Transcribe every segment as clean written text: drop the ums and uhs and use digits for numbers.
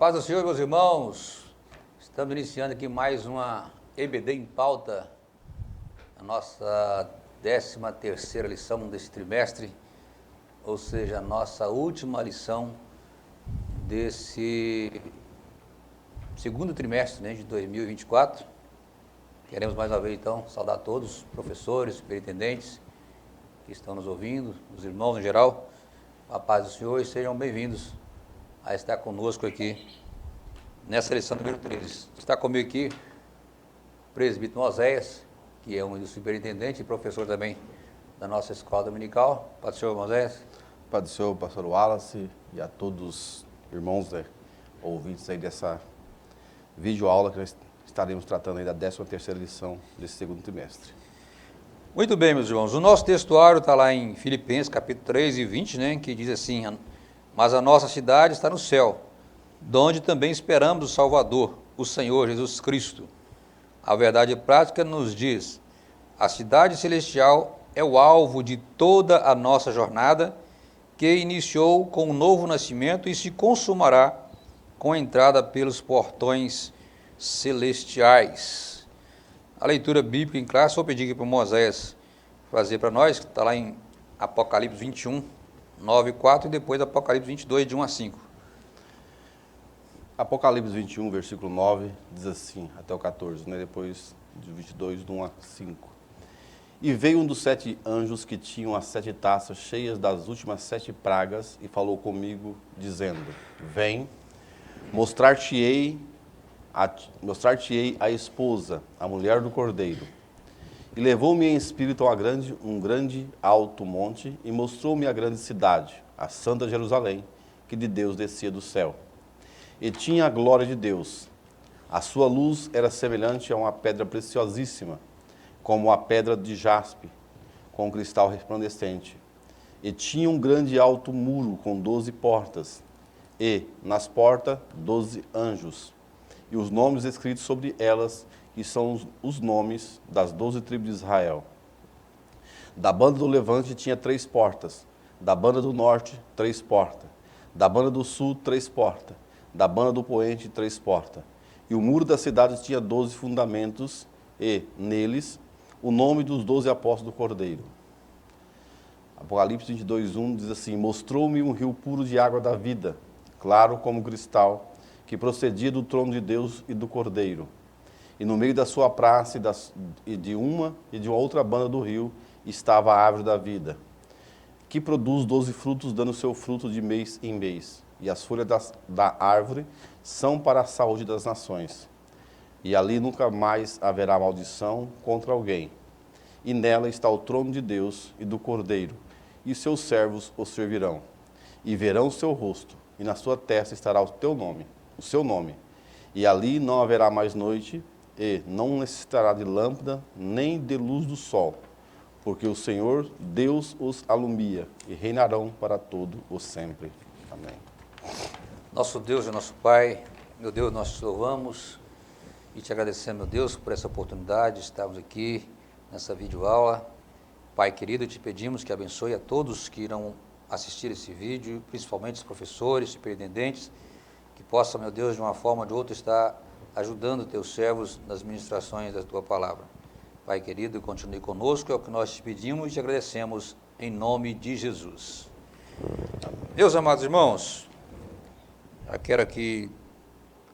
A paz do Senhor, meus irmãos. Estamos iniciando aqui mais uma EBD em pauta, a nossa 13ª lição desse trimestre, ou seja, a nossa última lição desse segundo trimestre, né, de 2024. Queremos mais uma vez, então, saudar todos, professores, superintendentes que estão nos ouvindo, os irmãos em geral. A paz do Senhor e sejam bem-vindos a estar conosco aqui nessa lição número 13. Está comigo aqui o presbítero Moisés, que é um dos superintendentes e professor também da nossa escola dominical. Paz do Senhor, Moisés. Paz do Senhor, pastor Wallace, e a todos os irmãos ouvintes aí dessa videoaula que nós estaremos tratando aí da 13ª lição desse segundo trimestre. Muito bem, meus irmãos. O nosso textuário está lá em Filipenses, capítulo 3 e 20, né, que diz assim: mas a nossa cidade está no céu, de onde também esperamos o Salvador, o Senhor Jesus Cristo. A verdade prática nos diz: a cidade celestial é o alvo de toda a nossa jornada, que iniciou com o novo nascimento e se consumará com a entrada pelos portões celestiais. A leitura bíblica em classe, vou pedir aqui para o Moisés fazer para nós, que está lá em Apocalipse 21, 9 e 4, e depois Apocalipse 22, de 1 a 5. Apocalipse 21, versículo 9, diz assim, até o 14, né? Depois de 22, do 1 a 5. E veio um dos 7 anjos que tinham as 7 taças cheias das últimas 7 pragas e falou comigo, dizendo: vem, mostrar-te-ei a esposa, a mulher do Cordeiro. E levou-me em espírito a um grande alto monte e mostrou-me a grande cidade, a santa Jerusalém, que de Deus descia do céu. E tinha a glória de Deus. A sua luz era semelhante a uma pedra preciosíssima, como a pedra de jaspe, com cristal resplandecente. E tinha um grande alto muro com 12 portas, e, nas portas, 12 anjos, e os nomes escritos sobre elas, que são os nomes das 12 tribos de Israel. Da banda do levante tinha 3 portas, da banda do norte 3 portas, da banda do sul 3 portas, da banda do poente 3 portas. E o muro da cidade tinha 12 fundamentos, e, neles, o nome dos 12 apóstolos do Cordeiro. Apocalipse 22, 1 diz assim: mostrou-me um rio puro de água da vida, claro como cristal, que procedia do trono de Deus e do Cordeiro. E no meio da sua praça e de uma outra banda do rio estava a árvore da vida, que produz 12 frutos, dando seu fruto de mês em mês. E as folhas da árvore são para a saúde das nações. E ali nunca mais haverá maldição contra alguém. E nela está o trono de Deus e do Cordeiro, e seus servos o servirão. E verão o seu rosto, e na sua testa estará o seu nome. E ali não haverá mais noite, e não necessitará de lâmpada, nem de luz do sol, porque o Senhor Deus os alumia, e reinarão para todo o sempre. Amém. Nosso Deus e nosso Pai, meu Deus, nós te louvamos e te agradecemos, meu Deus, por essa oportunidade de estarmos aqui nessa videoaula. Pai querido, te pedimos que abençoe a todos que irão assistir esse vídeo, principalmente os professores, superintendentes, que possam, meu Deus, de uma forma ou de outra, estar ajudando teus servos nas ministrações da tua palavra. Pai querido, continue conosco, é o que nós te pedimos e te agradecemos em nome de Jesus. Meus amados irmãos, eu quero aqui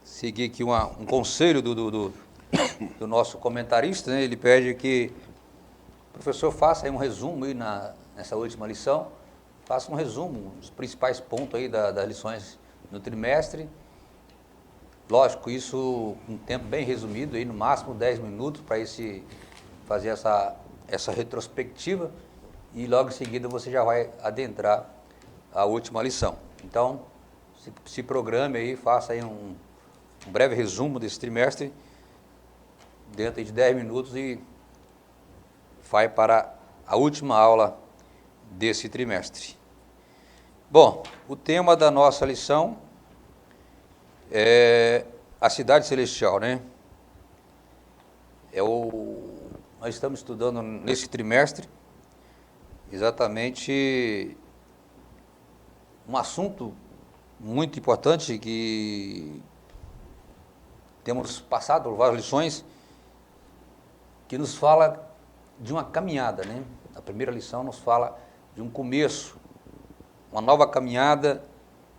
seguir aqui um conselho do nosso comentarista, né? Ele pede que o professor faça aí um resumo aí nessa última lição, faça um resumo, os principais pontos aí das lições no trimestre. Lógico, isso um tempo bem resumido, aí, no máximo 10 minutos, para fazer essa retrospectiva, e logo em seguida você já vai adentrar a última lição. Então, se programe aí, faça aí um breve resumo desse trimestre, dentro de 10 minutos, e vai para a última aula desse trimestre. Bom, o tema da nossa lição é a cidade celestial, né? Nós estamos estudando nesse trimestre exatamente um assunto muito importante que temos passado por várias lições que nos fala de uma caminhada, né? A primeira lição nos fala de um começo, uma nova caminhada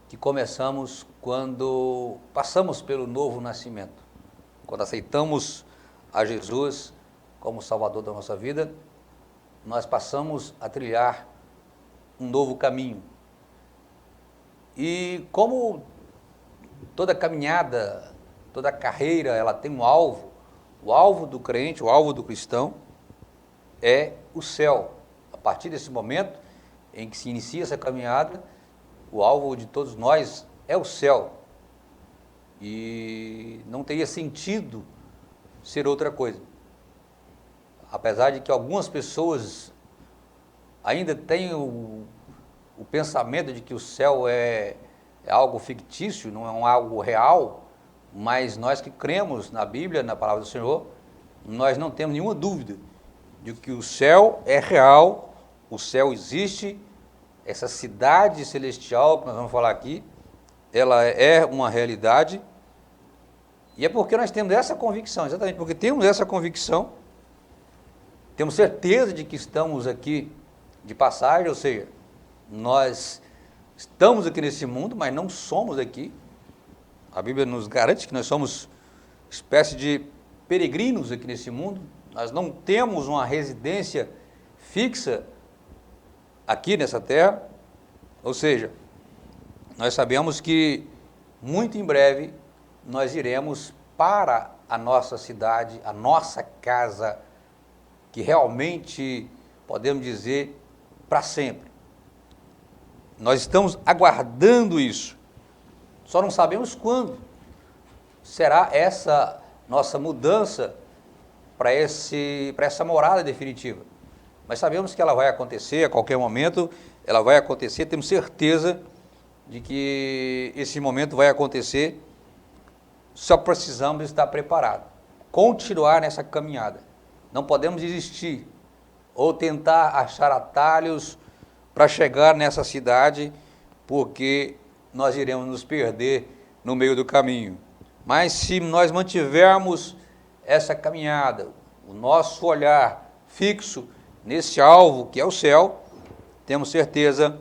que começamos quando passamos pelo novo nascimento, quando aceitamos a Jesus como Salvador da nossa vida, nós passamos a trilhar um novo caminho. E como toda caminhada, toda carreira, ela tem um alvo, o alvo do crente, o alvo do cristão é o céu. A partir desse momento em que se inicia essa caminhada, o alvo de todos nós é o céu. E não teria sentido ser outra coisa. Apesar de que algumas pessoas ainda têm o pensamento de que o céu é algo fictício, não é algo real, mas nós que cremos na Bíblia, na palavra do Senhor, nós não temos nenhuma dúvida de que o céu é real, o céu existe, essa cidade celestial que nós vamos falar aqui, ela é uma realidade, e é porque nós temos essa convicção, exatamente porque temos essa convicção, temos certeza de que estamos aqui de passagem, ou seja, nós estamos aqui nesse mundo, mas não somos aqui. A Bíblia nos garante que nós somos espécie de peregrinos aqui nesse mundo, nós não temos uma residência fixa aqui nessa terra, ou seja, nós sabemos que muito em breve nós iremos para a nossa cidade, a nossa casa, que realmente podemos dizer para sempre. Nós estamos aguardando isso, só não sabemos quando será essa nossa mudança para essa morada definitiva. Mas sabemos que ela vai acontecer a qualquer momento, ela vai acontecer, temos certeza de que esse momento vai acontecer, só precisamos estar preparados, continuar nessa caminhada. Não podemos desistir ou tentar achar atalhos para chegar nessa cidade, porque nós iremos nos perder no meio do caminho. Mas se nós mantivermos essa caminhada, o nosso olhar fixo nesse alvo que é o céu, temos certeza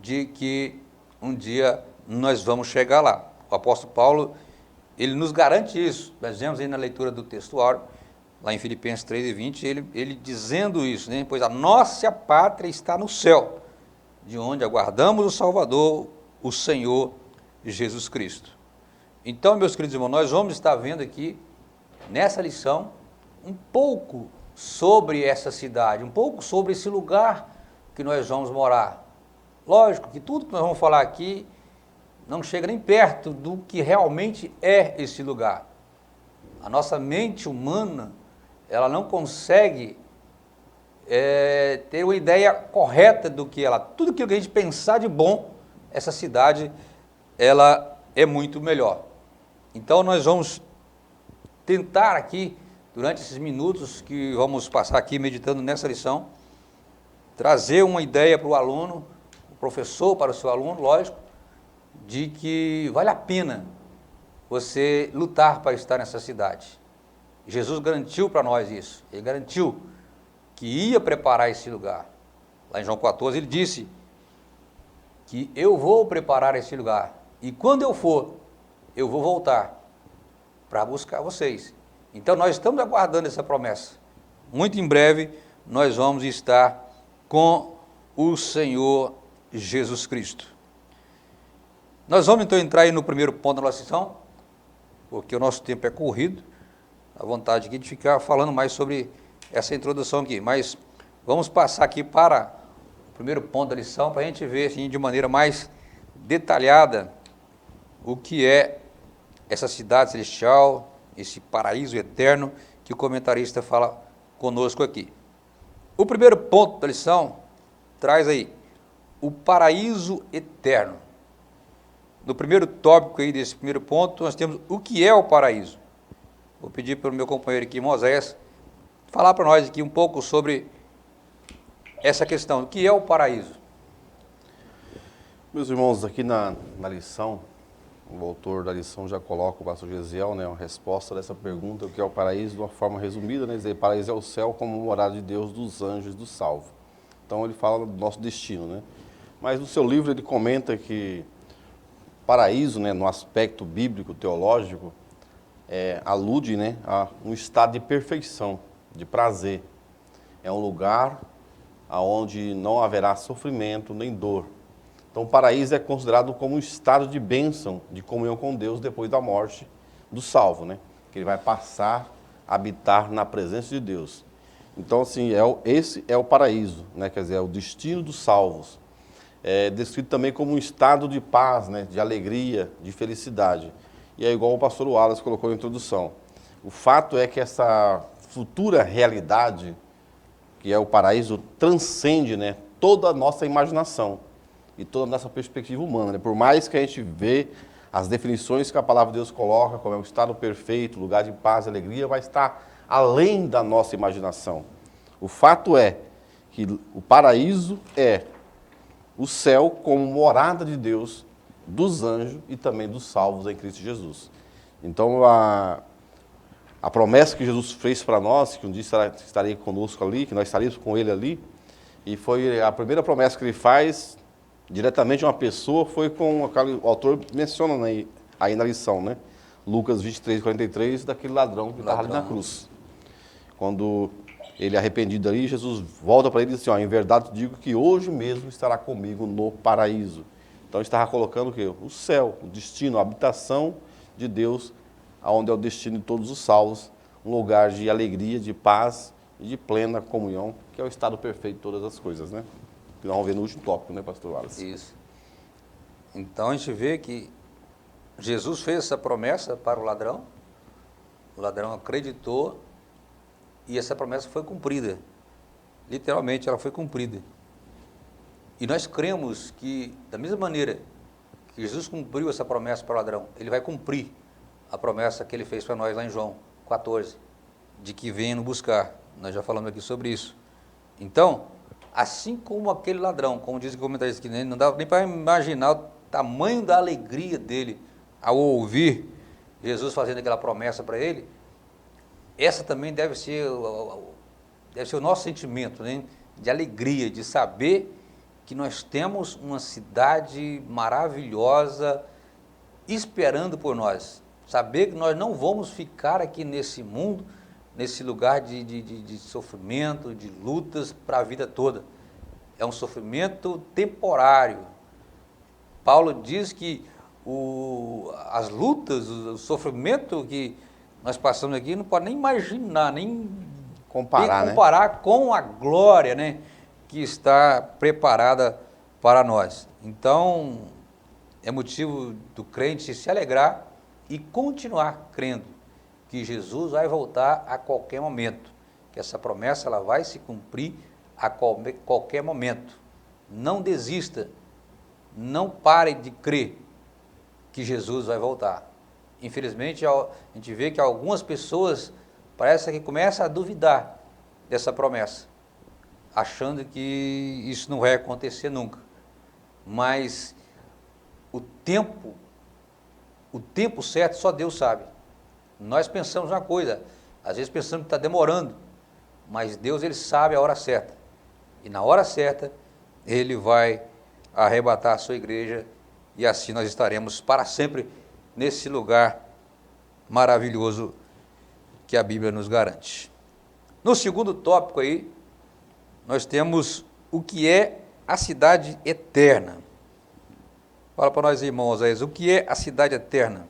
de que um dia nós vamos chegar lá. O apóstolo Paulo, ele nos garante isso. Nós vemos aí na leitura do textuário, lá em Filipenses 3:20, ele dizendo isso, né? Pois a nossa pátria está no céu, de onde aguardamos o Salvador, o Senhor Jesus Cristo. Então, meus queridos irmãos, nós vamos estar vendo aqui, nessa lição, um pouco sobre essa cidade, um pouco sobre esse lugar que nós vamos morar. Lógico que tudo que nós vamos falar aqui não chega nem perto do que realmente é esse lugar. A nossa mente humana, ela não consegue ter uma ideia correta do que ela... Tudo aquilo que a gente pensar de bom, essa cidade, ela é muito melhor. Então, nós vamos tentar aqui, durante esses minutos que vamos passar aqui meditando nessa lição, trazer uma ideia para o aluno, o professor para o seu aluno, lógico, de que vale a pena você lutar para estar nessa cidade. Jesus garantiu para nós isso, ele garantiu que ia preparar esse lugar. Lá em João 14 ele disse que eu vou preparar esse lugar e quando eu for, eu vou voltar para buscar vocês. Então nós estamos aguardando essa promessa. Muito em breve nós vamos estar com o Senhor Jesus Cristo. Nós vamos então entrar aí no primeiro ponto da nossa lição, porque o nosso tempo é corrido, a vontade aqui de ficar falando mais sobre essa introdução aqui, mas vamos passar aqui para o primeiro ponto da lição, para a gente ver assim, de maneira mais detalhada o que é essa cidade celestial, esse paraíso eterno que o comentarista fala conosco aqui. O primeiro ponto da lição traz aí o paraíso eterno. No primeiro tópico aí desse primeiro ponto, nós temos o que é o paraíso. Vou pedir para o meu companheiro aqui, Moisés, falar para nós aqui um pouco sobre essa questão, o que é o paraíso. Meus irmãos, aqui na lição, o autor da lição já coloca, o pastor Gesiel, né, uma resposta dessa pergunta, o que é o paraíso, de uma forma resumida, né, dizer, paraíso é o céu como morada de Deus, dos anjos, do salvo. Então ele fala do nosso destino, né? Mas no seu livro ele comenta que paraíso, né, no aspecto bíblico, teológico, alude, né, a um estado de perfeição, de prazer. É um lugar onde não haverá sofrimento nem dor. Então o paraíso é considerado como um estado de bênção, de comunhão com Deus depois da morte do salvo, né? Que ele vai passar a habitar na presença de Deus. Então, assim, esse é o paraíso, né? Quer dizer, é o destino dos salvos. É descrito também como um estado de paz, né? De alegria, de felicidade. E é igual o pastor Wallace colocou na introdução. O fato é que essa futura realidade, que é o paraíso, transcende, né, toda a nossa imaginação e toda a nossa perspectiva humana, né? Por mais que a gente vê as definições que a palavra de Deus coloca, como é um estado perfeito, lugar de paz e alegria, vai estar além da nossa imaginação. O fato é que o paraíso é o céu como morada de Deus, dos anjos e também dos salvos em Cristo Jesus. Então, a promessa que Jesus fez para nós, que um dia estaria conosco ali, que nós estaríamos com Ele ali, e foi a primeira promessa que Ele faz diretamente a uma pessoa, foi com aquele, o autor menciona aí na lição, né? Lucas 23, 43, daquele ladrão que estava ali na cruz. Quando ele é arrependido ali, Jesus volta para ele e diz assim, ó, em verdade te digo que hoje mesmo estará comigo no paraíso. Então ele estava colocando o quê? O céu, o destino, a habitação de Deus, onde é o destino de todos os salvos, um lugar de alegria, de paz e de plena comunhão, que é o estado perfeito de todas as coisas, né? Que nós vamos ver no último tópico, né, pastor Wallace? Isso. Então a gente vê que Jesus fez essa promessa para o ladrão acreditou e essa promessa foi cumprida. Literalmente ela foi cumprida. E nós cremos que, da mesma maneira que Jesus cumpriu essa promessa para o ladrão, ele vai cumprir a promessa que ele fez para nós lá em João 14, de que venha nos buscar. Nós já falamos aqui sobre isso. Então, assim como aquele ladrão, como diz o comentarista aqui, não dá nem para imaginar o tamanho da alegria dele ao ouvir Jesus fazendo aquela promessa para ele, essa também deve ser o nosso sentimento, né? De alegria, de saber que nós temos uma cidade maravilhosa esperando por nós. Saber que nós não vamos ficar aqui nesse mundo, nesse lugar de sofrimento, de lutas para a vida toda. É um sofrimento temporário. Paulo diz que as lutas, o sofrimento que nós passamos aqui, não pode nem imaginar, nem comparar com a glória, né, que está preparada para nós. Então, é motivo do crente se alegrar e continuar crendo que Jesus vai voltar a qualquer momento, que essa promessa ela vai se cumprir a qualquer momento. Não desista, não pare de crer que Jesus vai voltar. Infelizmente, a gente vê que algumas pessoas parece que começam a duvidar dessa promessa, achando que isso não vai acontecer nunca. Mas o tempo certo só Deus sabe. Nós pensamos uma coisa, às vezes pensamos que está demorando, mas Deus ele sabe a hora certa. E na hora certa, Ele vai arrebatar a sua igreja e assim nós estaremos para sempre nesse lugar maravilhoso que a Bíblia nos garante. No segundo tópico aí, nós temos o que é a cidade eterna. Fala para nós, irmãos, o que é a cidade eterna?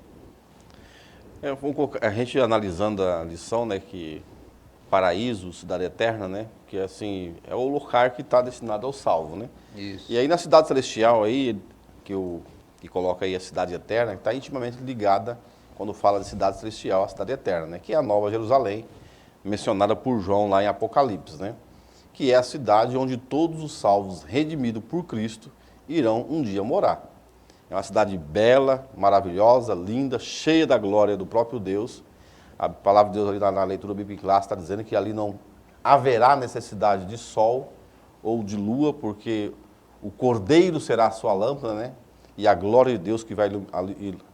A gente analisando a lição, né, que paraíso, cidade eterna, né, que assim, é o lugar que está destinado ao salvo, né? Isso. E aí na cidade celestial aí, que coloca aí a cidade eterna, está intimamente ligada, quando fala de cidade celestial, a cidade eterna, né, que é a Nova Jerusalém, mencionada por João lá em Apocalipse, né, que é a cidade onde todos os salvos redimidos por Cristo irão um dia morar. É uma cidade bela, maravilhosa, linda, cheia da glória do próprio Deus. A palavra de Deus ali na leitura bíblica clássica está dizendo que ali não haverá necessidade de sol ou de lua, porque o Cordeiro será a sua lâmpada, né? E a glória de Deus que vai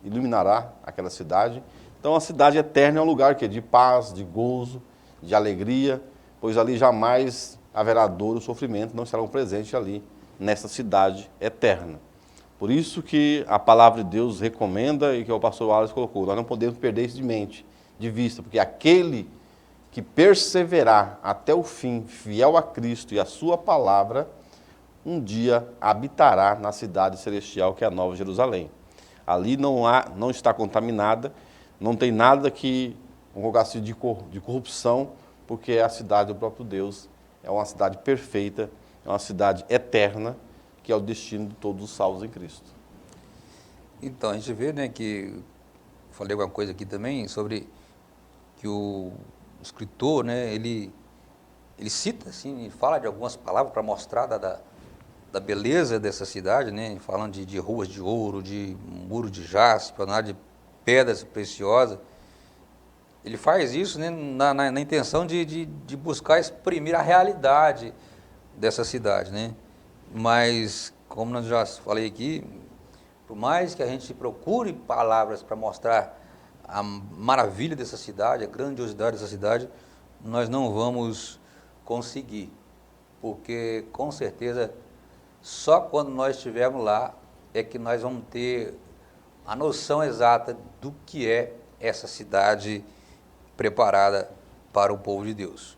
iluminará aquela cidade. Então a cidade eterna é um lugar que é de paz, de gozo, de alegria, pois ali jamais haverá dor ou sofrimento, não estarão presentes ali nessa cidade eterna. Por isso que a palavra de Deus recomenda e que o pastor Wallace colocou, nós não podemos perder isso de mente, de vista, porque aquele que perseverar até o fim, fiel a Cristo e a sua palavra, um dia habitará na cidade celestial que é a Nova Jerusalém. Ali não está contaminada, não tem nada que um lugar assim de corrupção, porque é a cidade do próprio Deus, é uma cidade perfeita, é uma cidade eterna, que é o destino de todos os salvos em Cristo. Então, a gente vê, né, que, falei alguma coisa aqui também, sobre que o escritor, né, ele cita, assim, e fala de algumas palavras para mostrar da beleza dessa cidade, né, falando de ruas de ouro, de muro de jaspe, de pedras preciosas. Ele faz isso, né, na intenção de buscar exprimir a realidade dessa cidade, né? Mas, como nós já falei aqui, por mais que a gente procure palavras para mostrar a maravilha dessa cidade, a grandiosidade dessa cidade, nós não vamos conseguir, porque com certeza só quando nós estivermos lá é que nós vamos ter a noção exata do que é essa cidade preparada para o povo de Deus.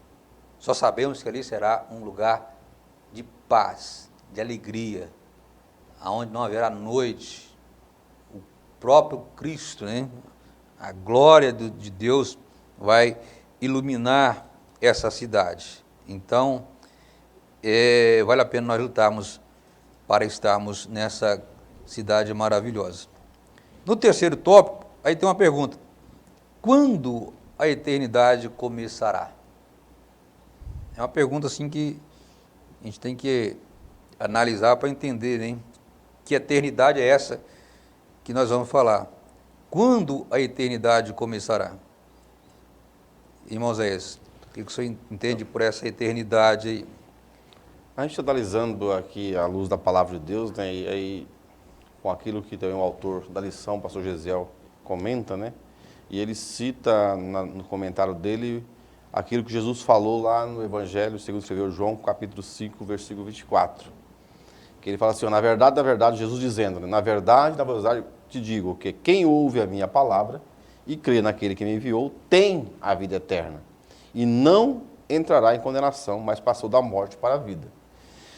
Só sabemos que ali será um lugar de paz, de alegria, aonde não haverá noite. O próprio Cristo, né? A glória de Deus vai iluminar essa cidade. Então, vale a pena nós lutarmos para estarmos nessa cidade maravilhosa. No terceiro tópico, aí tem uma pergunta: quando a eternidade começará? É uma pergunta assim que a gente tem que analisar para entender, né? Que eternidade é essa que nós vamos falar? Quando a eternidade começará? Irmão Zé, o que o senhor entende por essa eternidade aí? A gente analisando aqui à luz da palavra de Deus, né, e aí com aquilo que também o autor da lição, o pastor Gesiel, comenta, né? E ele cita no comentário dele aquilo que Jesus falou lá no Evangelho, segundo escreveu João, capítulo 5, versículo 24. Que ele fala assim, na verdade, Jesus dizendo, né, na verdade, te digo que quem ouve a minha palavra e crê naquele que me enviou, tem a vida eterna. E não entrará em condenação, mas passou da morte para a vida.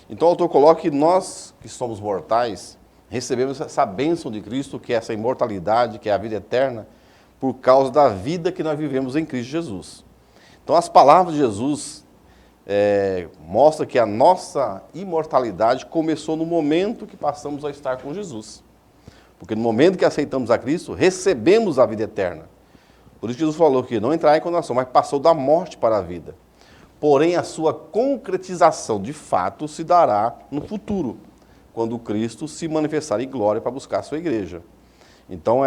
Então o autor coloca que nós, que somos mortais, recebemos essa bênção de Cristo, que é essa imortalidade, que é a vida eterna, por causa da vida que nós vivemos em Cristo Jesus. Então as palavras de Jesus mostram que a nossa imortalidade começou no momento que passamos a estar com Jesus. Porque no momento que aceitamos a Cristo, recebemos a vida eterna. Por isso Jesus falou que não entrará em condenação, mas passou da morte para a vida. Porém, a sua concretização de fato se dará no futuro, quando Cristo se manifestar em glória para buscar a sua igreja. Então,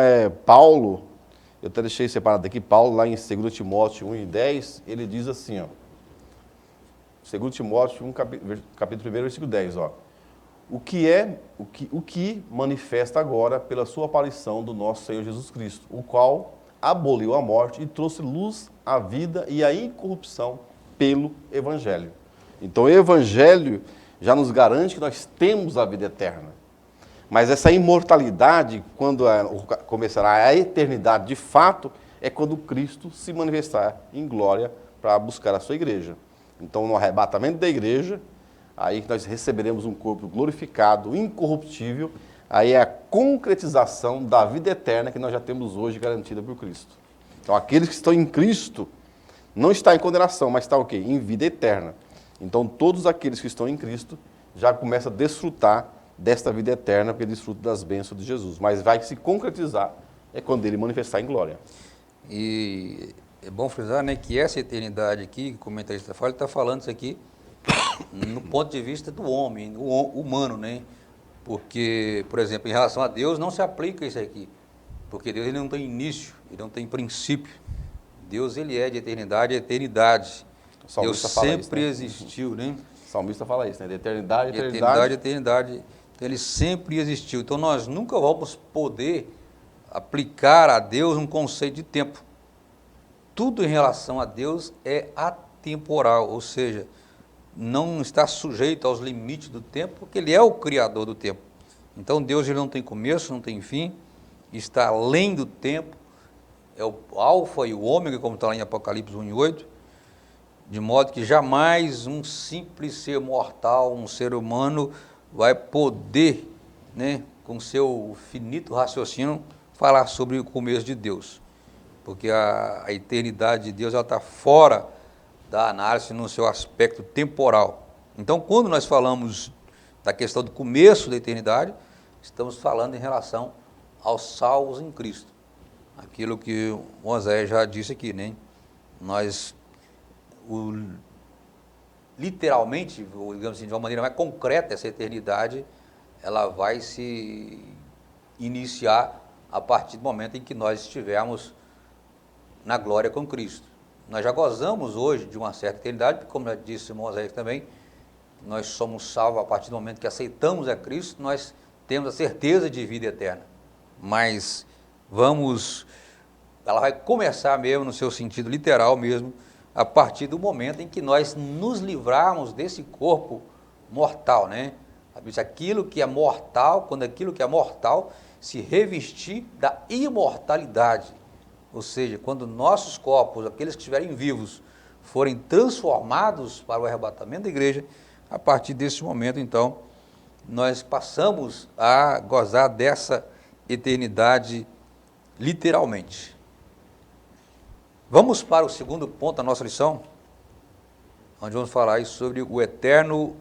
Paulo, eu até deixei separado aqui, Paulo, lá em 2 Timóteo 1:10, ele diz assim, ó, 2 Timóteo 1, capítulo 1, versículo 10, ó, o que manifesta agora pela sua aparição do nosso Senhor Jesus Cristo, o qual aboliu a morte e trouxe luz à vida e à incorrupção pelo Evangelho. Então o Evangelho já nos garante que nós temos a vida eterna. Mas essa imortalidade, quando começará a eternidade de fato, é quando Cristo se manifestar em glória para buscar a sua igreja. Então no arrebatamento da igreja, aí nós receberemos um corpo glorificado, incorruptível, aí é a concretização da vida eterna que nós já temos hoje garantida por Cristo. Então aqueles que estão em Cristo não estão em condenação, mas estão o quê? Em vida eterna. Então todos aqueles que estão em Cristo já começam a desfrutar desta vida eterna, porque desfrutam das bênçãos de Jesus. Mas vai se concretizar quando ele manifestar em glória. E é bom frisar, né, que essa eternidade aqui, que o comentarista fala, ele está falando isso aqui no ponto de vista do homem, humano, né? Porque, por exemplo, em relação a Deus, não se aplica isso aqui. Porque Deus ele não tem início, ele não tem princípio. Deus ele é de eternidade a eternidade. Deus sempre existiu, né? salmista fala isso, né? De eternidade, De eternidade. eternidade. Então, ele sempre existiu. Então, nós nunca vamos poder aplicar a Deus um conceito de tempo. Tudo em relação a Deus é atemporal, ou seja, não está sujeito aos limites do tempo, porque Ele é o Criador do tempo. Então, Deus ele não tem começo, não tem fim, está além do tempo, é o alfa e o ômega, como está lá em Apocalipse 1:8, de modo que jamais um simples ser mortal, um ser humano, vai poder, né, com seu finito raciocínio, falar sobre o começo de Deus. Porque a eternidade de Deus está fora da análise no seu aspecto temporal. Então, quando nós falamos da questão do começo da eternidade, estamos falando em relação aos salvos em Cristo. Aquilo que Moisés já disse aqui, né? Literalmente, ou digamos assim, de uma maneira mais concreta, essa eternidade, ela vai se iniciar a partir do momento em que nós estivermos na glória com Cristo. Nós já gozamos hoje de uma certa eternidade, porque, como já disse Moisés também, nós somos salvos a partir do momento que aceitamos a Cristo, nós temos a certeza de vida eterna. Mas ela vai começar mesmo, no seu sentido literal mesmo, a partir do momento em que nós nos livrarmos desse corpo mortal, né? Aquilo que é mortal, quando aquilo que é mortal se revestir da imortalidade. Ou seja, quando nossos corpos, aqueles que estiverem vivos, forem transformados para o arrebatamento da igreja, a partir desse momento, então, nós passamos a gozar dessa eternidade literalmente. Vamos para o segundo ponto da nossa lição, onde vamos falar aí sobre o eterno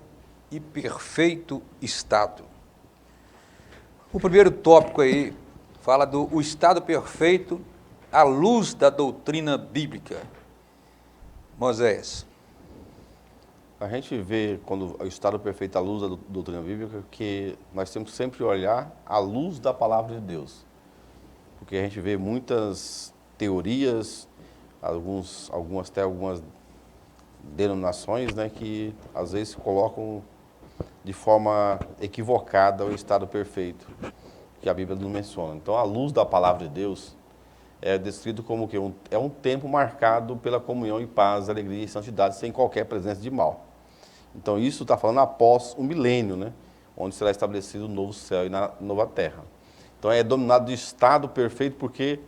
e perfeito estado. O primeiro tópico aí fala do estado perfeito à luz da doutrina bíblica. Moisés. A gente vê, quando o estado perfeito à luz da doutrina bíblica, que nós temos que sempre olhar à luz da palavra de Deus. Porque a gente vê muitas teorias, algumas denominações, né, que às vezes colocam de forma equivocada o estado perfeito, que a Bíblia não menciona. Então, a luz da palavra de Deus é descrito como que é um tempo marcado pela comunhão e paz, alegria e santidade, sem qualquer presença de mal. Então, isso está falando após o milênio, né, onde será estabelecido o novo céu e a nova terra. Então, é dominado de estado perfeito porque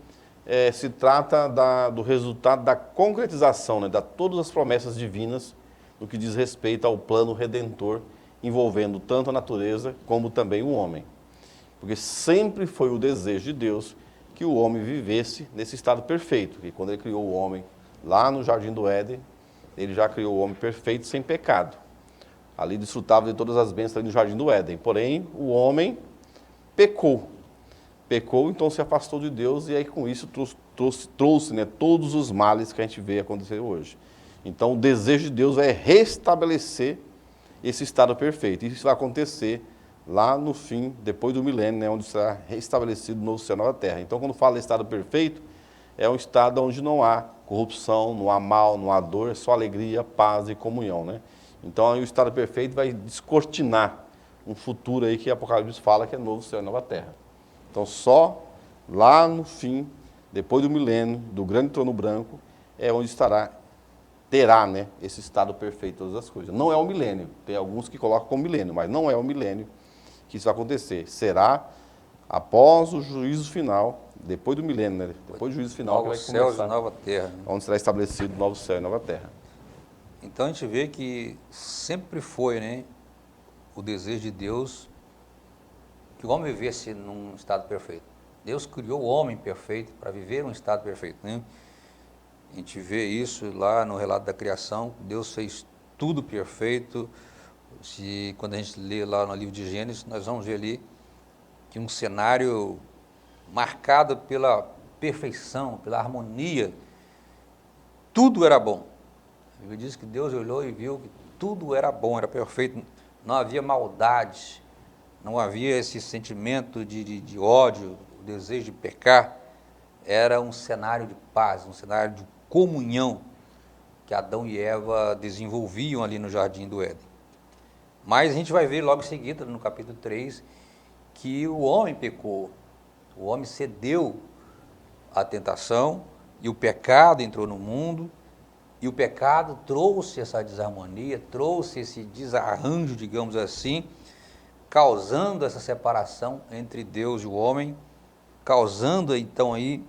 se trata do resultado da concretização, né, de todas as promessas divinas no que diz respeito ao plano redentor, envolvendo tanto a natureza como também o homem. Porque sempre foi o desejo de Deus que o homem vivesse nesse estado perfeito. E quando ele criou o homem lá no Jardim do Éden, ele já criou o homem perfeito sem pecado. Ali desfrutava de todas as bênçãos ali no Jardim do Éden. Porém, o homem pecou. Pecou, então se afastou de Deus e aí com isso trouxe, né, todos os males que a gente vê acontecer hoje. Então o desejo de Deus é restabelecer esse estado perfeito. Isso vai acontecer lá no fim, depois do milênio, né, onde será restabelecido o novo céu e nova terra. Então quando fala estado perfeito, é um estado onde não há corrupção, não há mal, não há dor, é só alegria, paz e comunhão, né? Então aí o estado perfeito vai descortinar um futuro aí que Apocalipse fala que é novo céu e nova terra. Então, só lá no fim, depois do milênio, do grande trono branco, é onde terá, né, esse estado perfeito, todas as coisas. Não é o milênio, tem alguns que colocam como milênio, mas não é o milênio que isso vai acontecer. Será após o juízo final, depois do milênio, né, depois do juízo final, que vai começar, novos céus e nova terra. onde será estabelecido o novo céu e nova terra. Então, a gente vê que sempre foi, né, o desejo de Deus que o homem vivesse num estado perfeito. Deus criou o homem perfeito para viver um estado perfeito, né? A gente vê isso lá no relato da criação. Deus fez tudo perfeito. Quando a gente lê lá no livro de Gênesis, nós vamos ver ali que um cenário marcado pela perfeição, pela harmonia. Tudo era bom. A Bíblia diz que Deus olhou e viu que tudo era bom, era perfeito. Não havia maldade. Não havia esse sentimento de ódio, o desejo de pecar. Era um cenário de paz, um cenário de comunhão que Adão e Eva desenvolviam ali no Jardim do Éden. Mas a gente vai ver logo em seguida, no capítulo 3, que o homem pecou, o homem cedeu à tentação e o pecado entrou no mundo e o pecado trouxe essa desarmonia, trouxe esse desarranjo, digamos assim, causando essa separação entre Deus e o homem, causando então aí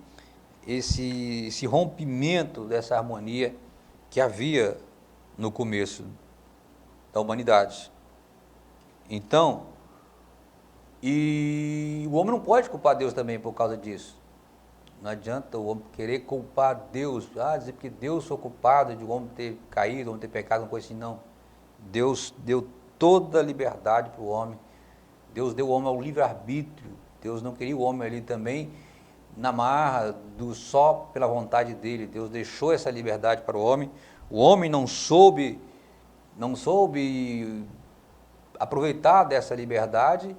esse rompimento dessa harmonia que havia no começo da humanidade. Então, e o homem não pode culpar Deus também por causa disso. Não adianta o homem querer culpar Deus, dizer que Deus foi culpado de o homem ter caído, o homem ter pecado, uma coisa assim, não. Deus deu toda a liberdade para o homem, Deus deu o homem ao livre-arbítrio, Deus não queria o homem ali também na marra só pela vontade dele, Deus deixou essa liberdade para o homem não soube aproveitar dessa liberdade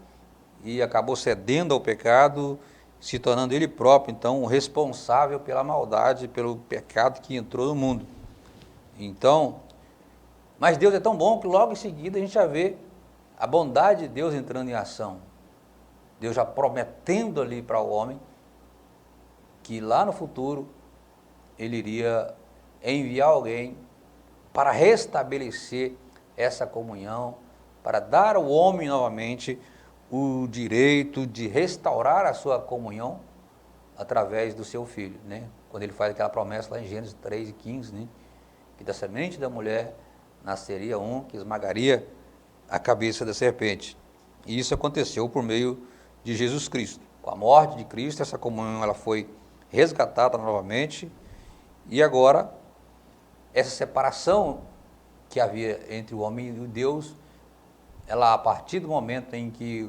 e acabou cedendo ao pecado, se tornando ele próprio, então, o responsável pela maldade, pelo pecado que entrou no mundo. Então, mas Deus é tão bom que logo em seguida a gente já vê a bondade de Deus entrando em ação. Deus já prometendo ali para o homem que lá no futuro ele iria enviar alguém para restabelecer essa comunhão, para dar ao homem novamente o direito de restaurar a sua comunhão através do seu filho, né? Quando ele faz aquela promessa lá em Gênesis 3:15, né? Que da semente da mulher nasceria um que esmagaria a cabeça da serpente. E isso aconteceu por meio de Jesus Cristo. Com a morte de Cristo, essa comunhão ela foi resgatada novamente e agora essa separação que havia entre o homem e Deus, ela, a partir do momento em que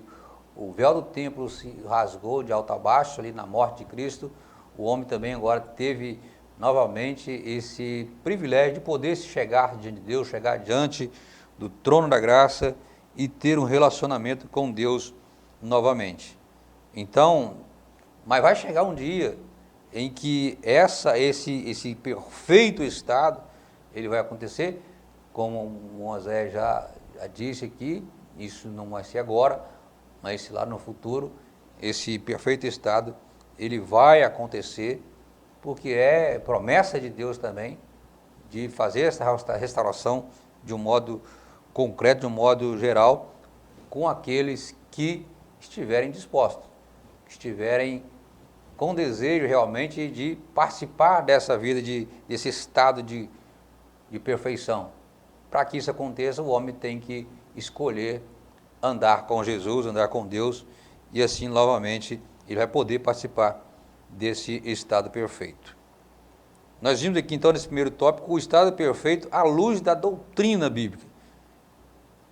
o véu do templo se rasgou de alto a baixo, ali na morte de Cristo, o homem também agora teve novamente esse privilégio de poder chegar diante de Deus, chegar diante do trono da graça e ter um relacionamento com Deus novamente. Então, mas vai chegar um dia em que esse perfeito estado, ele vai acontecer, como Moisés já disse aqui, isso não vai ser agora, mas lá no futuro, esse perfeito estado, ele vai acontecer, porque é promessa de Deus também, de fazer essa restauração de um modo concreto, de um modo geral, com aqueles que estiverem dispostos, que estiverem com desejo realmente de participar dessa vida, desse estado de perfeição. Para que isso aconteça, o homem tem que escolher andar com Jesus, andar com Deus, e assim, novamente, ele vai poder participar desse estado perfeito. Nós vimos aqui, então, nesse primeiro tópico, o estado perfeito à luz da doutrina bíblica.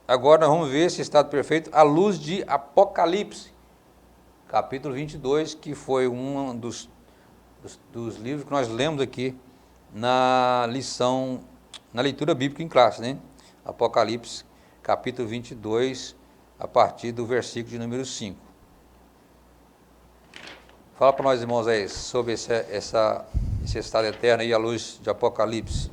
Agora nós vamos ver esse estado perfeito à luz de Apocalipse, capítulo 22, que foi um dos livros que nós lemos aqui na leitura bíblica em classe, né? Apocalipse, capítulo 22, a partir do versículo de número 5. Fala para nós, irmãos, aí, sobre esse estado eterno aí à luz de Apocalipse.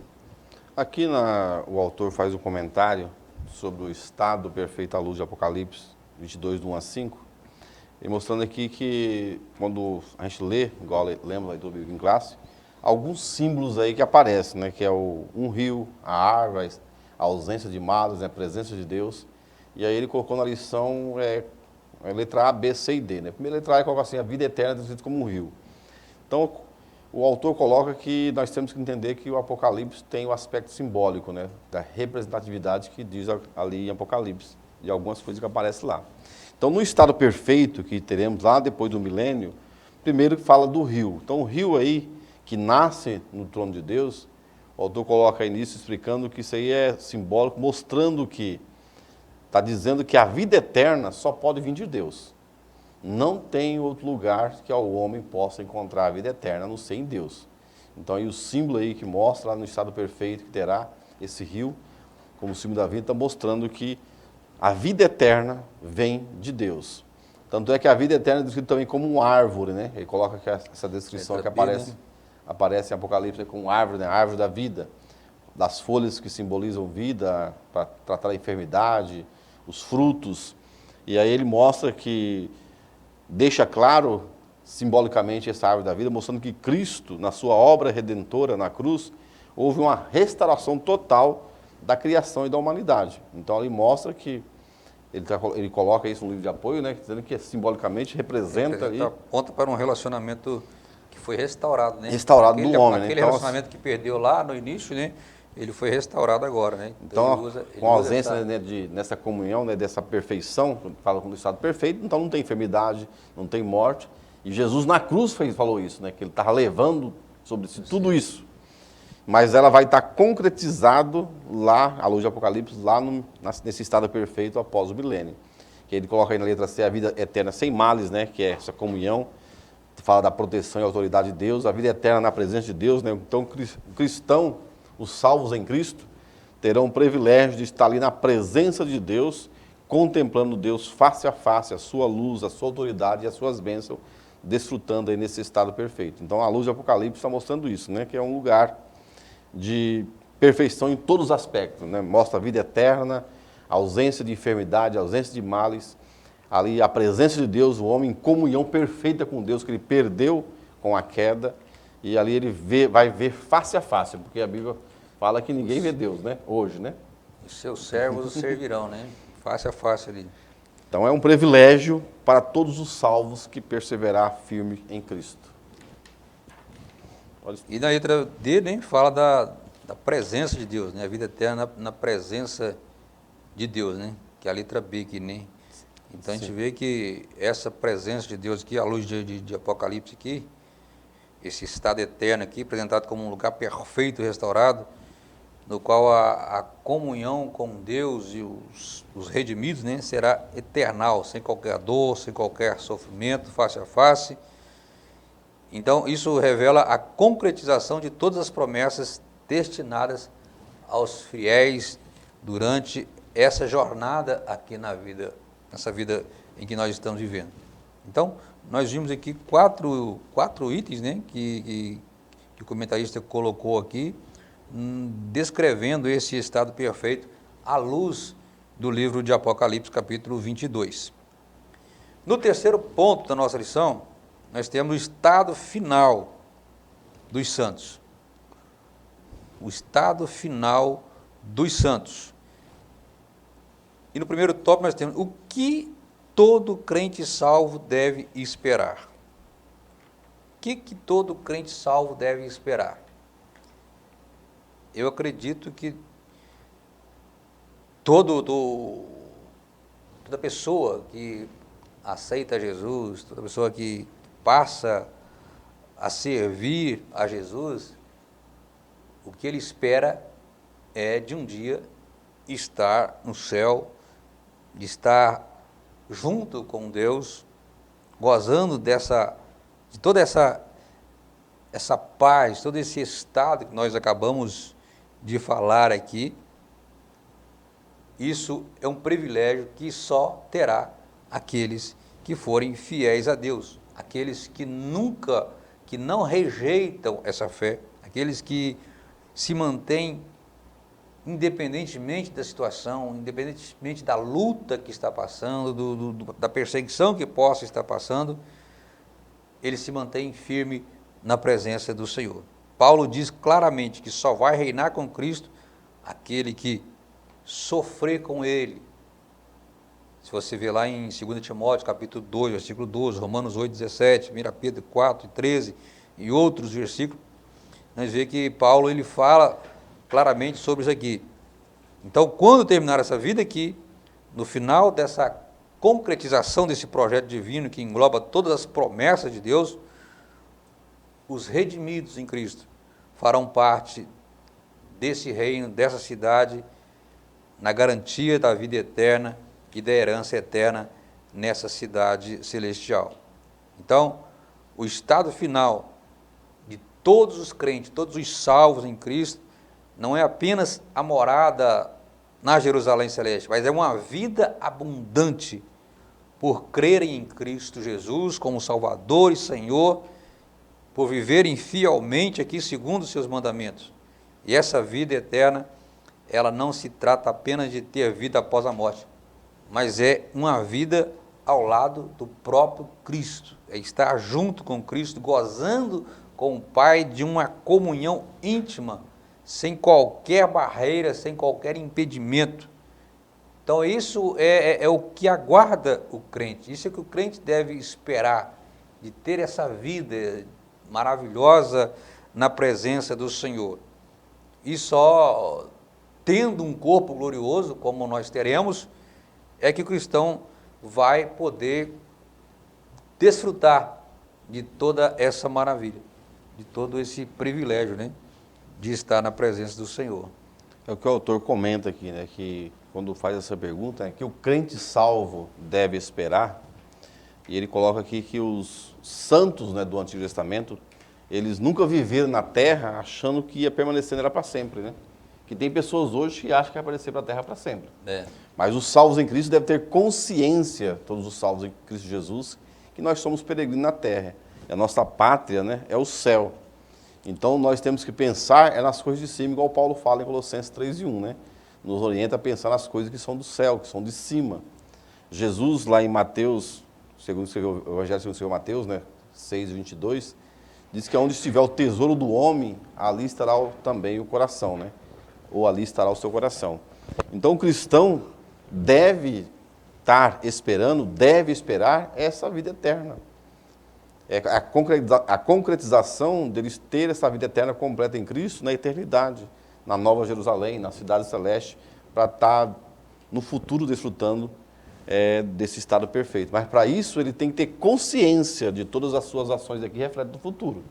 Aqui o autor faz um comentário sobre o estado perfeito à luz de Apocalipse 22, do 1 a 5, e mostrando aqui que quando a gente lê, igual lemos a leitura bíblica em classe, alguns símbolos aí que aparecem, né, que é um rio, a árvore, a ausência de males, né, a presença de Deus. E aí ele colocou na lição a letra A, B, C e D. Né? A primeira letra A ele coloca assim, a vida eterna é descrita como um rio. Então, o autor coloca que nós temos que entender que o Apocalipse tem o aspecto simbólico, né, da representatividade que diz ali em Apocalipse, de algumas coisas que aparecem lá. Então, no estado perfeito que teremos lá depois do milênio, primeiro fala do rio. Então, o rio aí, que nasce no trono de Deus, o autor coloca aí nisso, explicando que isso aí é simbólico, mostrando que está dizendo que a vida eterna só pode vir de Deus. Não tem outro lugar que o homem possa encontrar a vida eterna, a não ser em Deus. Então, aí o símbolo aí que mostra lá no estado perfeito que terá esse rio, como símbolo da vida, está mostrando que a vida eterna vem de Deus. Tanto é que a vida eterna é descrita também como uma árvore, né? Ele coloca aqui essa descrição que aparece em Apocalipse como árvore, né? A árvore da vida, das folhas que simbolizam vida, para tratar a enfermidade, os frutos. E aí ele mostra que, deixa claro simbolicamente essa árvore da vida, mostrando que Cristo, na sua obra redentora na cruz, houve uma restauração total da criação e da humanidade. Então ele mostra que, ele coloca isso no livro de apoio, né, dizendo que simbolicamente representa ali... Aponta para um relacionamento que foi restaurado, né? Restaurado do homem, né? Aquele Então, relacionamento que perdeu lá no início, né? Ele foi restaurado agora, né? Então, com a ausência nessa comunhão, né, dessa perfeição, quando fala com o estado perfeito, então não tem enfermidade, não tem morte. E Jesus na cruz falou isso, né, que ele estava levando sobre si tudo isso. Mas ela vai estar concretizado lá, à luz de Apocalipse, lá nesse estado perfeito após o milênio. Que ele coloca aí na letra C a vida eterna sem males, né, que é essa comunhão, fala da proteção e autoridade de Deus, a vida eterna na presença de Deus, né? Então o cristão, os salvos em Cristo, terão o privilégio de estar ali na presença de Deus, contemplando Deus face a face, a sua luz, a sua autoridade e as suas bênçãos, desfrutando aí nesse estado perfeito. Então a luz de Apocalipse está mostrando isso, né? Que é um lugar de perfeição em todos os aspectos, né? Mostra a vida eterna, a ausência de enfermidade, a ausência de males, ali a presença de Deus, o homem em comunhão perfeita com Deus, que ele perdeu com a queda, e ali ele vai ver face a face, porque a Bíblia fala que ninguém vê Deus, né? Hoje, né? Os seus servos o servirão, né? Face a face ali. Então é um privilégio para todos os salvos que perseverar firme em Cristo. E na letra D, né, fala da presença de Deus, né? A vida eterna na presença de Deus, né? Que é a letra B aqui, né? Então a gente vê que essa presença de Deus aqui, à luz de Apocalipse aqui, esse estado eterno aqui, apresentado como um lugar perfeito e restaurado, no qual a comunhão com Deus e os redimidos, né, será eternal, sem qualquer dor, sem qualquer sofrimento, face a face. Então isso revela a concretização de todas as promessas destinadas aos fiéis durante essa jornada aqui na vida, nessa vida em que nós estamos vivendo. Então, nós vimos aqui quatro itens, né, que o comentarista colocou aqui, descrevendo esse estado perfeito à luz do livro de Apocalipse, capítulo 22. No terceiro ponto da nossa lição, nós temos o estado final dos santos. O estado final dos santos. E no primeiro tópico nós temos o que todo crente salvo deve esperar. O que todo crente salvo deve esperar? Eu acredito que toda pessoa que aceita Jesus, toda pessoa que passa a servir a Jesus, o que ele espera é de um dia estar no céu, de estar junto com Deus, gozando de toda essa paz, todo esse estado que nós acabamos de falar aqui. Isso é um privilégio que só terá aqueles que forem fiéis a Deus, aqueles que não rejeitam essa fé, aqueles que se mantêm independentemente da situação, independentemente da luta que está passando, da perseguição que possa estar passando, ele se mantém firme na presença do Senhor. Paulo diz claramente que só vai reinar com Cristo aquele que sofrer com ele. Se você vê lá em 2 Timóteo, capítulo 2, versículo 12, Romanos 8, 17, 1 Pedro 4, 13 e outros versículos, nós vemos que Paulo ele fala claramente sobre isso aqui. Então, quando terminar essa vida aqui, no final dessa concretização desse projeto divino que engloba todas as promessas de Deus, os redimidos em Cristo farão parte desse reino, dessa cidade, na garantia da vida eterna e da herança eterna nessa cidade celestial. Então, o estado final de todos os crentes, todos os salvos em Cristo, não é apenas a morada na Jerusalém Celeste, mas é uma vida abundante por crerem em Cristo Jesus como Salvador e Senhor, por viverem fielmente aqui segundo os seus mandamentos. E essa vida eterna, ela não se trata apenas de ter vida após a morte, mas é uma vida ao lado do próprio Cristo. É estar junto com Cristo, gozando com o Pai de uma comunhão íntima, sem qualquer barreira, sem qualquer impedimento. Então isso é o que aguarda o crente, isso é que o crente deve esperar, de ter essa vida maravilhosa na presença do Senhor. E só tendo um corpo glorioso, como nós teremos, é que o cristão vai poder desfrutar de toda essa maravilha, de todo esse privilégio, né, de estar na presença do Senhor. É o que o autor comenta aqui, né, que quando faz essa pergunta, é que o crente salvo deve esperar, e ele coloca aqui que os santos, né, do Antigo Testamento, eles nunca viveram na terra achando que ia permanecer nela para sempre, né? Que tem pessoas hoje que acham que vai aparecer para a terra para sempre. Mas os salvos em Cristo devem ter consciência, todos os salvos em Cristo Jesus, que nós somos peregrinos na terra. E a nossa pátria, né, é o céu. Então nós temos que pensar nas coisas de cima, igual Paulo fala em Colossenses 3:1, né? Nos orienta a pensar nas coisas que são do céu, que são de cima. Jesus, lá em Mateus, segundo o Evangelho segundo o Senhor Mateus, né, 6:22, diz que onde estiver o tesouro do homem, ali estará também o coração, né? Ou ali estará o seu coração. Então o cristão deve estar esperando, deve esperar essa vida eterna. É a concretização deles ter essa vida eterna completa em Cristo na eternidade, na Nova Jerusalém, na cidade celeste, para estar no futuro desfrutando desse estado perfeito. Mas para isso ele tem que ter consciência de todas as suas ações aqui refletem no futuro.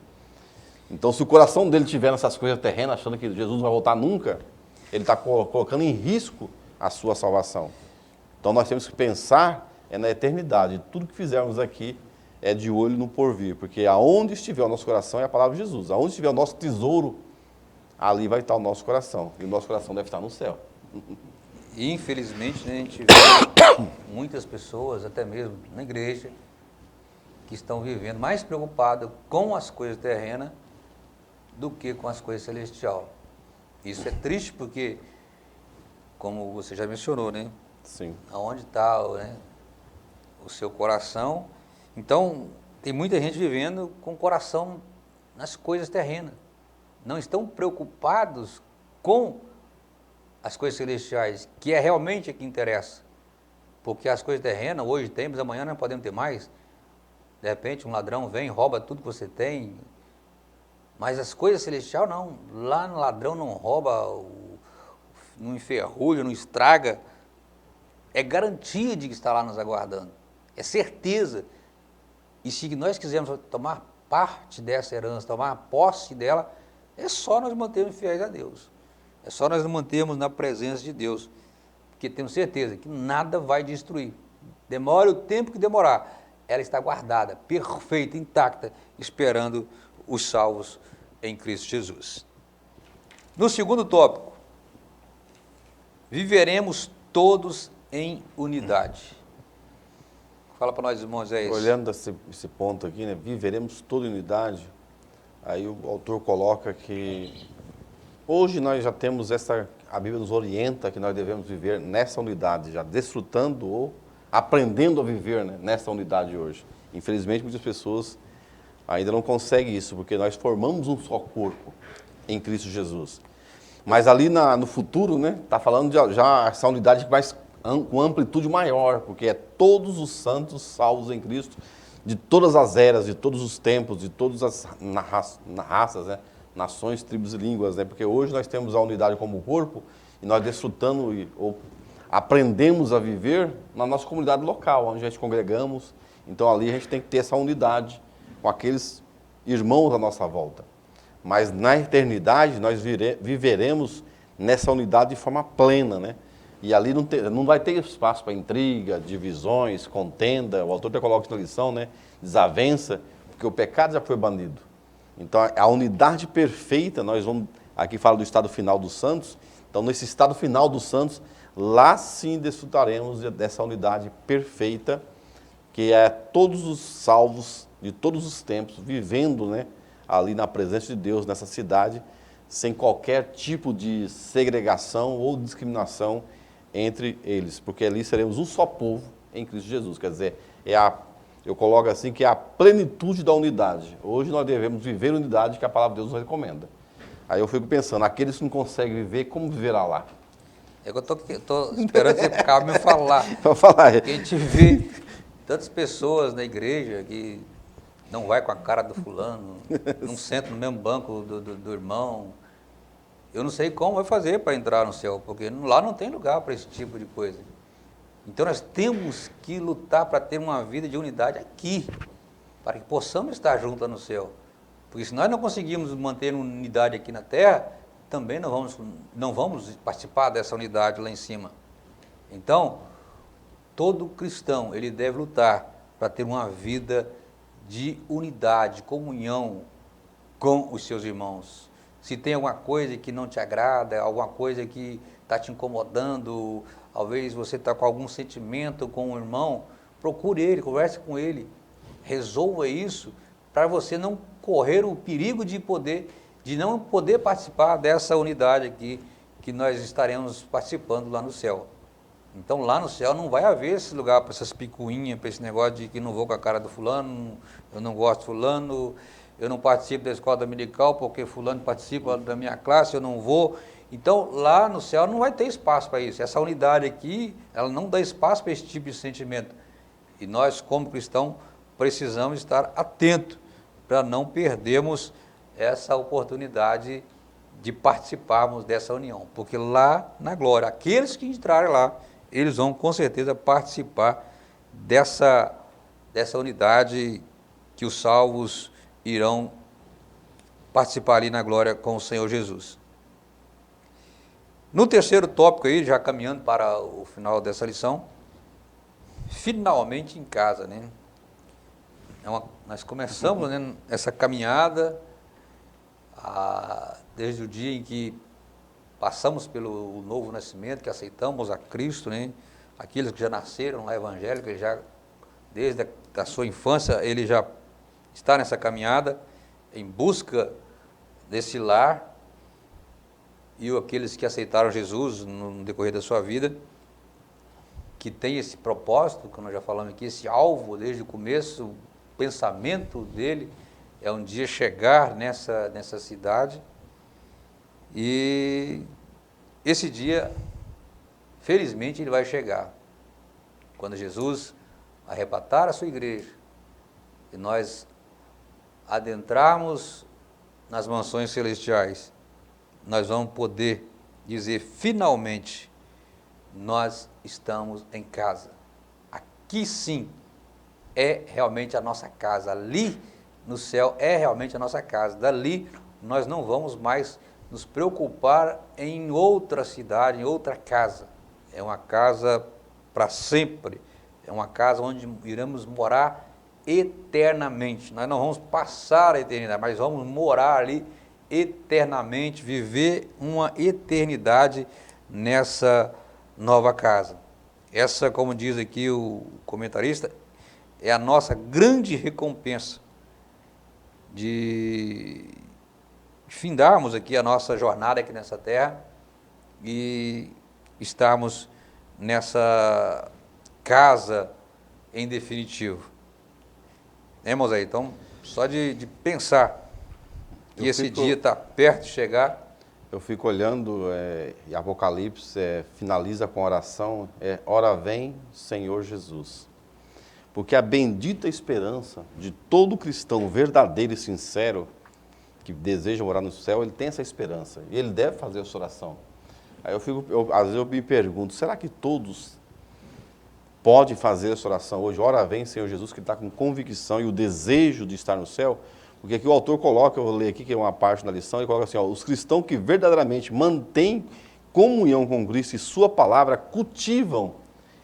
Então se o coração dele estiver nessas coisas terrenas, achando que Jesus não vai voltar nunca, ele está colocando em risco a sua salvação. Então nós temos que pensar na eternidade. Tudo que fizermos aqui é de olho no porvir, porque aonde estiver o nosso coração é a palavra de Jesus. Aonde estiver o nosso tesouro, ali vai estar o nosso coração. E o nosso coração deve estar no céu. E infelizmente, né, a gente vê muitas pessoas, até mesmo na igreja, que estão vivendo mais preocupadas com as coisas terrenas do que com as coisas celestiais. Isso é triste porque, como você já mencionou, né? Sim. Aonde está, né, o seu coração. Então, tem muita gente vivendo com o coração nas coisas terrenas. Não estão preocupados com as coisas celestiais, que é realmente o que interessa. Porque as coisas terrenas, hoje temos, amanhã não podemos ter mais. De repente, um ladrão vem, rouba tudo que você tem. Mas as coisas celestiais, não. Lá no ladrão não rouba, não enferruja, não estraga. É garantia de que está lá nos aguardando. É certeza. E se nós quisermos tomar parte dessa herança, tomar posse dela, é só nós mantermos fiéis a Deus. É só nós nos mantermos na presença de Deus. Porque temos certeza que nada vai destruir. Demore o tempo que demorar, ela está guardada, perfeita, intacta, esperando os salvos em Cristo Jesus. No segundo tópico, viveremos todos em unidade. Fala para nós, irmãos, é isso. Olhando esse ponto aqui, né, viveremos toda unidade, aí o autor coloca que hoje nós já temos a Bíblia nos orienta que nós devemos viver nessa unidade, já desfrutando ou aprendendo a viver, né, nessa unidade hoje. Infelizmente, muitas pessoas ainda não conseguem isso, porque nós formamos um só corpo em Cristo Jesus. Mas ali no futuro, né, está falando já essa unidade com amplitude maior, porque é todos os santos salvos em Cristo, de todas as eras, de todos os tempos, de todas as raças, né, nações, tribos e línguas, né, porque hoje nós temos a unidade como corpo e nós desfrutando ou aprendemos a viver na nossa comunidade local, onde a gente congregamos. Então ali a gente tem que ter essa unidade com aqueles irmãos à nossa volta. Mas na eternidade nós viveremos nessa unidade de forma plena, né? E ali não vai ter espaço para intriga, divisões, contenda. O autor até coloca na lição, né? Desavença, porque o pecado já foi banido. Então a unidade perfeita, nós vamos, aqui fala do estado final dos santos, então nesse estado final dos santos, lá sim desfrutaremos dessa unidade perfeita, que é todos os salvos de todos os tempos, vivendo, né, ali na presença de Deus, nessa cidade, sem qualquer tipo de segregação ou discriminação entre eles, porque ali seremos um só povo em Cristo Jesus. Quer dizer, eu coloco assim que é a plenitude da unidade. Hoje nós devemos viver a unidade que a palavra de Deus nos recomenda. Aí eu fico pensando, aqueles que não conseguem viver, como viverá lá? É que eu estou esperando você acabar me falar. Vou falar. Porque a gente vê tantas pessoas na igreja que não vai com a cara do fulano, não senta no mesmo banco do irmão. Eu não sei como vai fazer para entrar no céu, porque lá não tem lugar para esse tipo de coisa. Então nós temos que lutar para ter uma vida de unidade aqui, para que possamos estar juntos no céu. Porque se nós não conseguirmos manter unidade aqui na terra, também não vamos participar dessa unidade lá em cima. Então, todo cristão, ele deve lutar para ter uma vida de unidade, comunhão com os seus irmãos. Se tem alguma coisa que não te agrada, alguma coisa que está te incomodando, talvez você está com algum sentimento com um irmão, procure ele, converse com ele, resolva isso, para você não correr o perigo de não poder participar dessa unidade aqui, que nós estaremos participando lá no céu. Então lá no céu não vai haver esse lugar para essas picuinhas, para esse negócio de que não vou com a cara do fulano, eu não gosto de fulano, eu não participo da escola dominical porque fulano participa da minha classe, eu não vou. Então lá no céu não vai ter espaço para isso. Essa unidade aqui, ela não dá espaço para esse tipo de sentimento. E nós, como cristãos, precisamos estar atentos para não perdermos essa oportunidade de participarmos dessa união. Porque lá na glória, aqueles que entrarem lá, eles vão com certeza participar dessa unidade que os salvos irão participar ali na glória com o Senhor Jesus. No terceiro tópico aí, já caminhando para o final dessa lição, finalmente em casa, né? Nós começamos, né, essa caminhada desde o dia em que passamos pelo novo nascimento, que aceitamos a Cristo, né? Aqueles que já nasceram lá evangélicos, desde a sua infância, ele já está nessa caminhada em busca desse lar, e aqueles que aceitaram Jesus no decorrer da sua vida, que tem esse propósito, como nós já falamos aqui, esse alvo desde o começo, o pensamento dele é um dia chegar nessa cidade, e esse dia, felizmente, ele vai chegar, quando Jesus arrebatar a sua igreja, e nós adentrarmos nas mansões celestiais, nós vamos poder dizer, finalmente, nós estamos em casa. Aqui sim é realmente a nossa casa. Ali no céu é realmente a nossa casa. Dali nós não vamos mais nos preocupar em outra cidade, em outra casa. É uma casa para sempre. É uma casa onde iremos morar eternamente. Nós não vamos passar a eternidade, mas vamos morar ali eternamente, viver uma eternidade nessa nova casa. Essa, como diz aqui o comentarista, é a nossa grande recompensa de findarmos aqui a nossa jornada aqui nessa terra e estarmos nessa casa em definitivo. Irmãos aí, então, só de pensar que esse dia está perto de chegar. Eu fico olhando, e Apocalipse finaliza com a oração, ora vem, Senhor Jesus. Porque a bendita esperança de todo cristão verdadeiro e sincero, que deseja morar no céu, ele tem essa esperança, e ele deve fazer essa oração. Aí às vezes eu me pergunto, será que todos podem fazer essa oração hoje? Ora vem, Senhor Jesus, que está com convicção e o desejo de estar no céu? Porque aqui o autor coloca, eu vou ler aqui, que é uma parte da lição, ele coloca assim, os cristãos que verdadeiramente mantêm comunhão com Cristo e sua palavra cultivam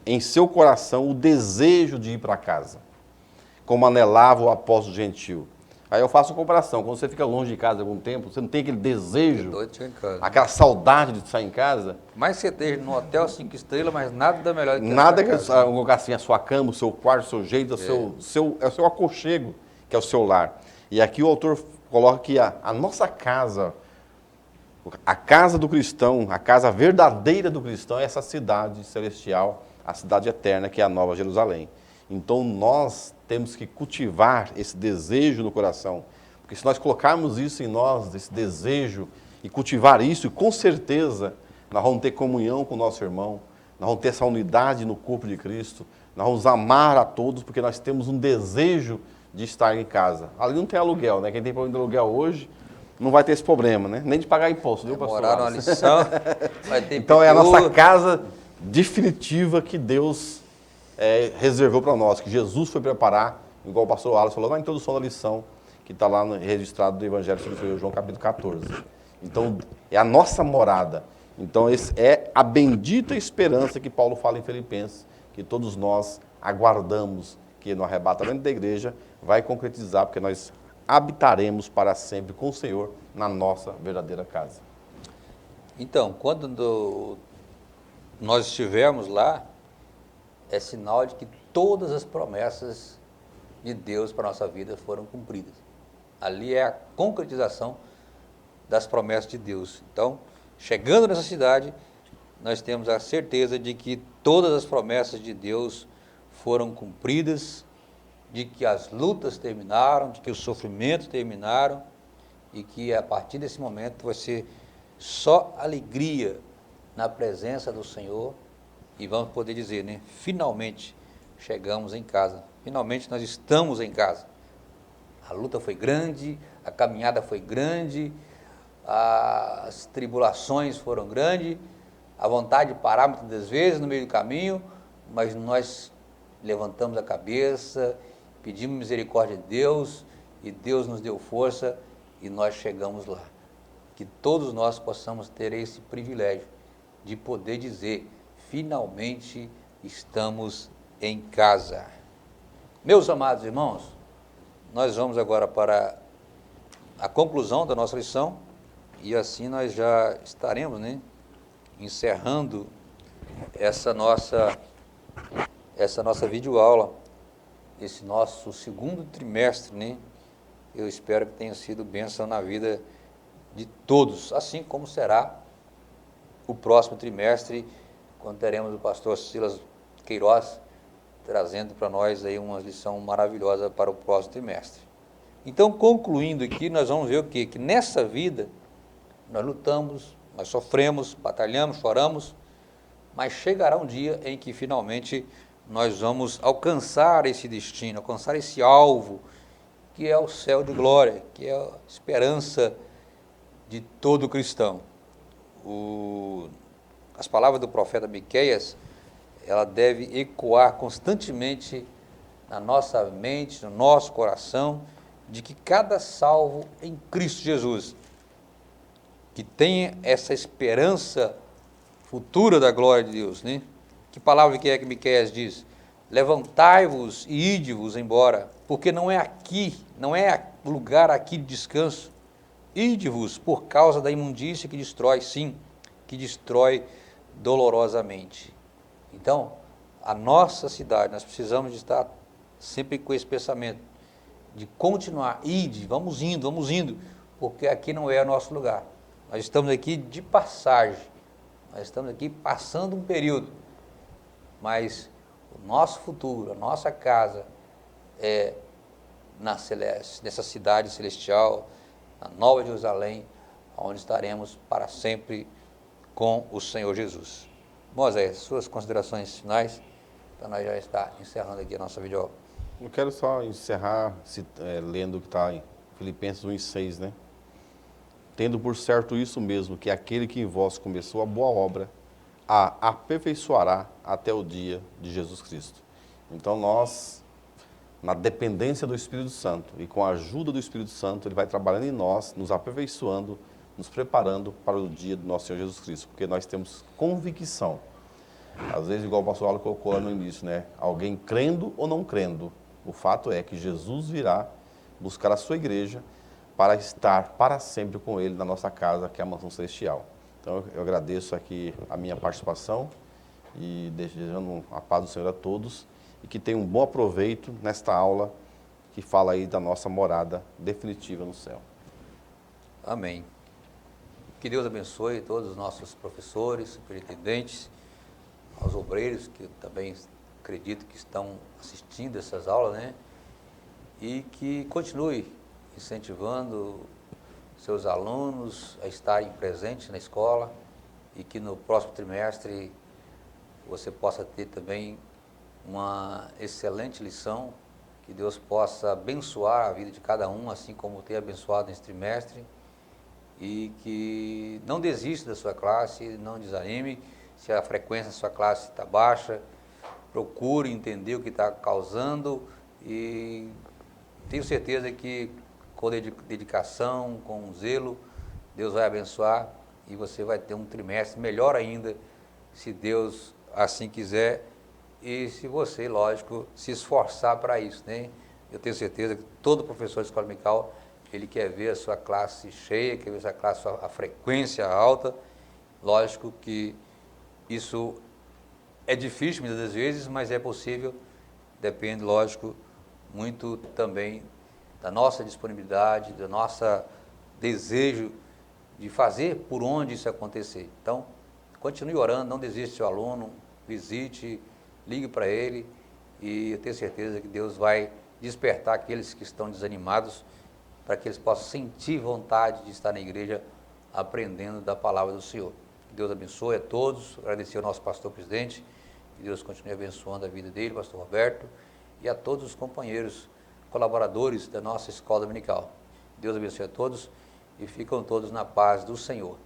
em seu coração o desejo de ir para casa, como anelava o apóstolo gentil. Aí eu faço a comparação, quando você fica longe de casa algum tempo, você não tem aquele desejo, aquela saudade de sair em casa. Mas você esteja no hotel 5 estrelas, mas nada melhor do que nada que um lugar assim, a sua cama, o seu quarto, o seu jeito, é o seu aconchego, que é o seu lar. E aqui o autor coloca que a nossa casa A casa do cristão, a casa verdadeira do cristão é essa cidade celestial, a cidade eterna, que é a Nova Jerusalém. Então nós temos que cultivar esse desejo no coração, porque se nós colocarmos isso em nós, esse desejo, e cultivar isso, com certeza nós vamos ter comunhão com o nosso irmão, nós vamos ter essa unidade no corpo de Cristo, nós vamos amar a todos, porque nós temos um desejo de estar em casa. Ali não tem aluguel, né? Quem tem problema de aluguel hoje não vai ter esse problema, né? Nem de pagar imposto, viu, pastor? Morar numa lição, vai ter Então é a IPTU. nossa casa definitiva que Deus reservou para nós, que Jesus foi preparar, igual o pastor Wallace falou na introdução da lição, que está lá registrado do Evangelho segundo João, capítulo 14. Então, é a nossa morada. Então, esse é a bendita esperança que Paulo fala em Filipenses, que todos nós aguardamos, que no arrebatamento da igreja vai concretizar, porque nós habitaremos para sempre com o Senhor na nossa verdadeira casa. Então, quando nós estivermos lá, é sinal de que todas as promessas de Deus para a nossa vida foram cumpridas. Ali é a concretização das promessas de Deus. Então, chegando nessa cidade, nós temos a certeza de que todas as promessas de Deus foram cumpridas, de que as lutas terminaram, de que os sofrimentos terminaram, e que a partir desse momento vai ser só alegria na presença do Senhor, e vamos poder dizer, né? Finalmente chegamos em casa, finalmente nós estamos em casa. A luta foi grande, a caminhada foi grande, as tribulações foram grandes, a vontade de parar muitas das vezes no meio do caminho, mas nós levantamos a cabeça, pedimos misericórdia de Deus, e Deus nos deu força, e nós chegamos lá. Que todos nós possamos ter esse privilégio de poder dizer, finalmente estamos em casa. Meus amados irmãos, nós vamos agora para a conclusão da nossa lição, e assim nós já estaremos, né, encerrando essa nossa videoaula, esse nosso segundo trimestre, né? Eu espero que tenha sido bênção na vida de todos, assim como será o próximo trimestre, quando teremos o pastor Silas Queiroz trazendo para nós aí uma lição maravilhosa para o próximo trimestre. Então, concluindo aqui, nós vamos ver o quê? Que nessa vida nós lutamos, nós sofremos, batalhamos, choramos, mas chegará um dia em que finalmente nós vamos alcançar esse destino, alcançar esse alvo, que é o céu de glória, que é a esperança de todo cristão. As palavras do profeta Miqueias, ela deve ecoar constantemente na nossa mente, no nosso coração, de que cada salvo em Cristo Jesus, que tenha essa esperança futura da glória de Deus, né? Que palavra que é que Miqueias diz? Levantai-vos e ide-vos embora, porque não é aqui, não é lugar aqui de descanso. Ide-vos por causa da imundícia que destrói, sim, que destrói dolorosamente. Então, a nossa cidade, nós precisamos de estar sempre com esse pensamento, de continuar, vamos indo, porque aqui não é o nosso lugar. Nós estamos aqui de passagem, nós estamos aqui passando um período, mas o nosso futuro, a nossa casa é nessa cidade celestial, na Nova Jerusalém, onde estaremos para sempre com o Senhor Jesus. Moisés, suas considerações finais, para nós já estar encerrando aqui a nossa videoaula. Eu quero só encerrar lendo o que está em Filipenses 1:6, né? Tendo por certo isso mesmo, que aquele que em vós começou a boa obra, a aperfeiçoará até o dia de Jesus Cristo. Então nós, na dependência do Espírito Santo e com a ajuda do Espírito Santo, ele vai trabalhando em nós, nos aperfeiçoando, nos preparando para o dia do nosso Senhor Jesus Cristo, porque nós temos convicção. Às vezes, igual o pastor Paulo colocou no início, né? Alguém crendo ou não crendo, o fato é que Jesus virá buscar a sua igreja para estar para sempre com ele na nossa casa, que é a mansão celestial. Então, eu agradeço aqui a minha participação e desejando a paz do Senhor a todos e que tenham um bom aproveito nesta aula que fala aí da nossa morada definitiva no céu. Amém. Que Deus abençoe todos os nossos professores, superintendentes, aos obreiros que eu também acredito que estão assistindo essas aulas, né? E que continue incentivando seus alunos a estarem presentes na escola e que no próximo trimestre você possa ter também uma excelente lição, que Deus possa abençoar a vida de cada um, assim como tem abençoado nesse trimestre, e que não desista da sua classe, não desanime. Se a frequência da sua classe está baixa, procure entender o que está causando e tenho certeza que com dedicação, com zelo, Deus vai abençoar e você vai ter um trimestre melhor ainda, se Deus assim quiser e se você, lógico, se esforçar para isso, né? Eu tenho certeza que todo professor de escola dominical, ele quer ver a sua classe cheia, quer ver a sua classe, a frequência alta. Lógico que isso é difícil muitas das vezes, mas é possível, depende, lógico, muito também da nossa disponibilidade, do nosso desejo de fazer por onde isso acontecer. Então, continue orando, não desista do seu aluno, visite, ligue para ele e eu tenho certeza que Deus vai despertar aqueles que estão desanimados para que eles possam sentir vontade de estar na igreja aprendendo da palavra do Senhor. Que Deus abençoe a todos, agradecer ao nosso pastor presidente, que Deus continue abençoando a vida dele, pastor Roberto, e a todos os companheiros, colaboradores da nossa escola dominical. Deus abençoe a todos e ficam todos na paz do Senhor.